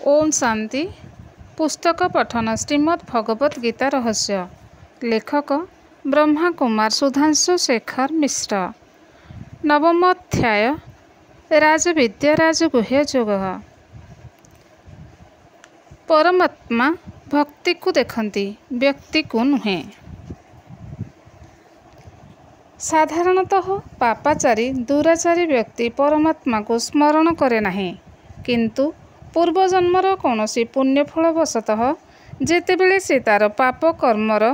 ओम शांति। पुस्तक पठन श्रीमद् भगवत गीता रहस्य। लेखक ब्रह्मा कुमार सुधांशु शेखर मिश्र। नवम अध्याय राजविद्या राजगुह्य योग। परमात्मा भक्ति को देखती, व्यक्ति को नुहे। साधारणतः पापाचारी दुराचारी व्यक्ति परमात्मा को स्मरण करे नहीं, किंतु पूर्वजन्मर कौनसी पुण्यफलवशतः जेतेबेले से तार पाप कर्मर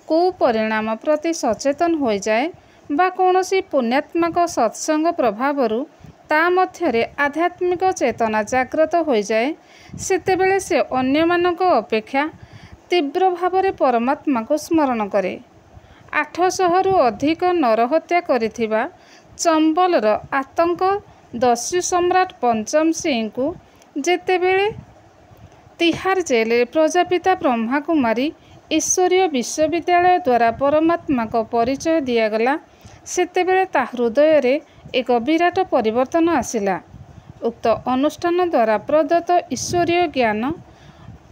कुपरिणाम प्रति सचेतन हो जाए बा कौनसी पुण्यात्मक सत्संग प्रभावरु ता मध्यरे आध्यात्मिक चेतना जाग्रत हो जाए, सेतेबेले से अन्यमानक अपेक्षा तीव्र भावरे परमात्मा को स्मरण करे। 800 रु अधिक नरहत्या करिथिबा चंबलर आतंक दस्यु सम्राट पंचम सिंह को जेतेबेले तिहार जेल प्रजापिता ब्रह्मा कुमारी ईश्वरीय विश्वविद्यालय द्वारा परमात्मा को परिचय दियागला, सेतेबेले ता हृदय रे एक विराट परिवर्तन आसिला। उक्त अनुष्ठान द्वारा प्रदत्त ईश्वरीय ज्ञान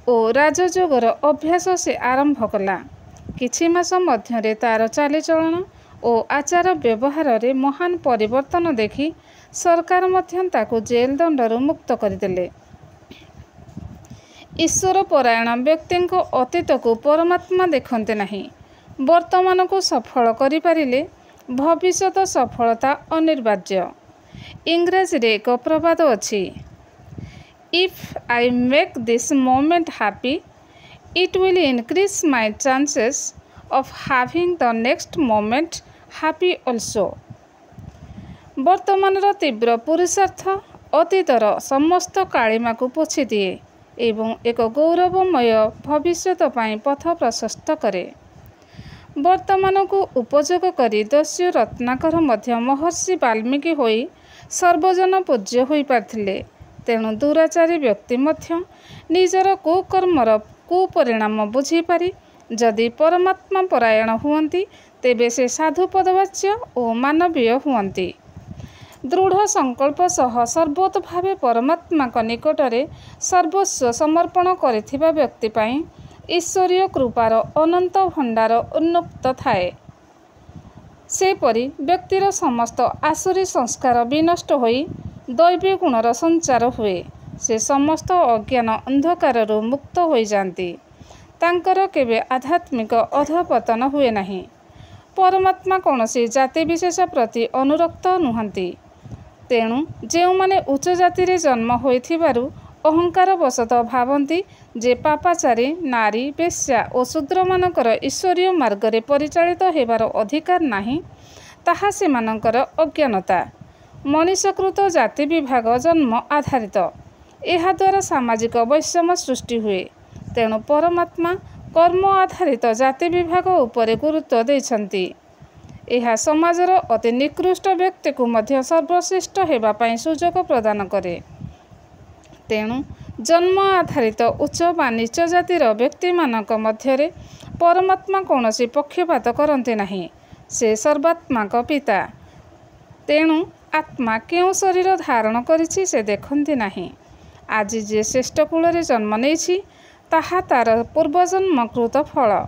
और राजयोगर अभ्यास से आरंभ कला। किछि मास मध्यरे तार चालीचलन और आचार व्यवहार रे महान परिवर्तन देखि सरकार मध्यन ताकु जेल दंडरू मुक्त करदेले। ईश्वर परायण व्यक्ति अतीत को परमात्मा देखते नहीं, वर्तमान को सफल करिपारिले भविष्यत सफलता अनिर्वार्य। इंग्राजी रे एक प्रवाद अछि, if I make this moment happy it will increase my chances of having the next moment happy also. वर्तमानर तीव्र पुरुषार्थ अतीतर समस्त कालिमा को पोछि दिए एवं एक गौरवमय भविष्यत पाई पथ प्रशस्त करे। वर्तमान को उपयोग करी दस्यु रत्नाकर मध्य महर्षि वाल्मीकि होई सर्वजन पूज्य होई पारथिले। तेणु दुराचारी व्यक्ति मध्य निजर कुकर्मर कुपरिणाम बुझी पारी जदि परमात्मा परायण हुअन्ति, तेबे से साधु पदवाच्य और मानवीय हुअन्ति। दृढ़ संकल्प सह सर्वोत भावे परमात्मा को निकटरे सर्वस्व समर्पण करिथिबा व्यक्ति पाई ईश्वरीय कृपार अनंत भंडार उन्मुक्त थाए। सेपरि व्यक्तिर समस्त आसुरी संस्कार विनष्ट होई दैवी गुणर संचार हुए। से समस्त अज्ञान अंधकारु मुक्त हो जाती। तांकर केबे आध्यात्मिक अधपतन हुए नहीं। परमात्मा कौनसी जाति विशेष प्रति अनुरक्त नुहंती। तेणु जो माने उच्च जाति रे जन्म होइथिबारु अहंकार वशतः भावती जे पापाचारी नारी बेश्या और शूद्र मानकर ईश्वरीय मार्ग रे परिचालित हेबार अधिकार नाही, ताहा सेमानकर अज्ञानता। मनुष्यकृत जाति विभाग जन्म आधारित, एहा द्वारा सामाजिक वैषम्य सृष्टि हुए। तेणु परमात्मा कर्म आधारित जाति विभाग उपरे गुरुत्व देइछन्ति। यह समाजर अति निकृष्ट व्यक्ति को मध्य सर्वश्रेष्ठ हेबा पाई सुजोग प्रदान करे। तेणु जन्म आधारित उच्च बा नीच जातिर व्यक्ति मानक मध्यरे परमात्मा कौनसी पक्षपात करते नहीं। से सर्वात्मा का पिता। तेणु आत्मा केउ शरीर धारण करिछि से देखती नहीं। आज जे श्रेष्ठ कूल जन्म नहीं ताहा तार पूर्वजन्मकृत फल।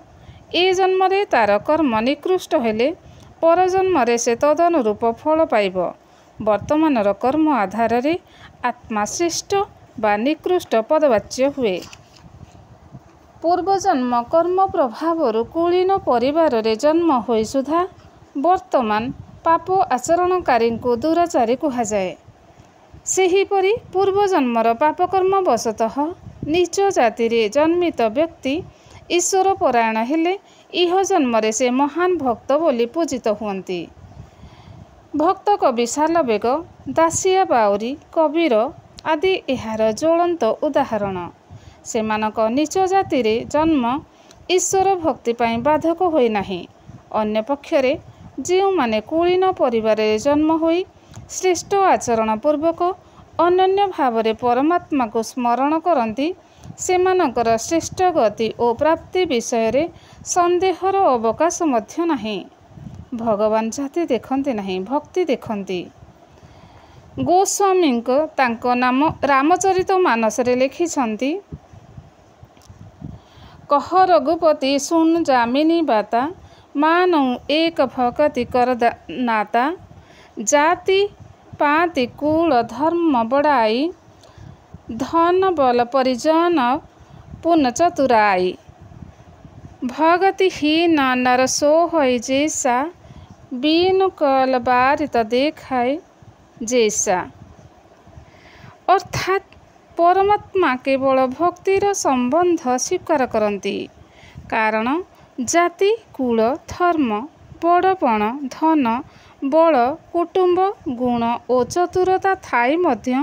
ए जन्मरे तार कर्म निकृष्ट हेले परजन्मरे से तदनुरूप फल पाइब। वर्तमानर कर्म आधार रे आत्मा श्रेष्ठ बा निकृष्ट पदवाच्य हुए। पूर्वजन्म कर्म प्रभावरु कुलीन परिवार रे जन्म होई सुधा वर्तमान पाप आचरणकारी को दुराचारी कहुए। सेहीपरि पूर्वजन्मर पापकर्म वशतः नीच जाति रे जन्मित व्यक्ति ईश्वर परायण हेले इह जन्मरे से महान भक्त बोली पूजित हुअन्ति। भक्त कवि सालबेग, दासिया बाउरी, कबीर आदि एहार ज्वलंत उदाहरण। सेमानक नीच जाति रे जन्म ईश्वर भक्ति पाई बाधक होई नाही। अन्य पक्षरे जो माने कुलीन परिवार रे जन्म होई श्रेष्ठ आचरण पूर्वक अनन्य भावरे परमात्मा को स्मरण करती, सेमानकर श्रेष्ठ गति और प्राप्ति विषय रे संदेहर अवकाश मध्य नहीं। भगवान जाति देखते नहीं, भक्ति देखती। ଗୋସ୍ୱାମୀଙ୍କ ତାଙ୍କ ନାମ ରାମଚରିତମାନସରେ ଲେଖିଛନ୍ତି, କହ ରଘୁପତି ଶୁଣ ଯାମିନୀ ବାତା, ମାନଉ ଏକ ଭଗତି କର ନାତା, ଜାତି ପାତି କୁଳ ଧର୍ମ ବଡ଼ାଇ, ଧନ ବଲ परिजन पुन चतुराई, भगति हीन नर सोहै जैसा, बीनु कल बारित देखाय जैसा। अर्थात परमात्मा केवल भक्तिर संबंध स्वीकार करती, कारण जाति कुल धर्म बड़पण धन बल कुटुंब गुण और चतुरता थाई मध्य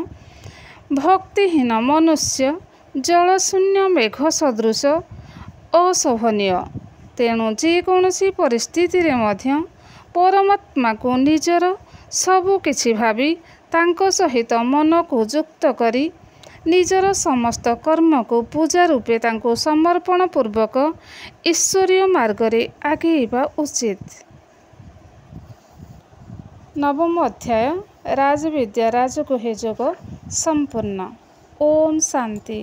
भक्तिहीन मनुष्य जलशून्य मेघ सदृश अशोभनीय। तेणु जेकोसी परिस्थिति रे मध्य परमात्मा को निजर सबु किछि भावी तांको सहित मन को युक्त करी निजर समस्त कर्म को पूजा रूपे तांको समर्पण पूर्वक ईश्वरीय मार्ग रे आगेइबा उचित। नवम अध्याय राजविद्या राजगुह्य योग संपूर्ण। ओम शांति।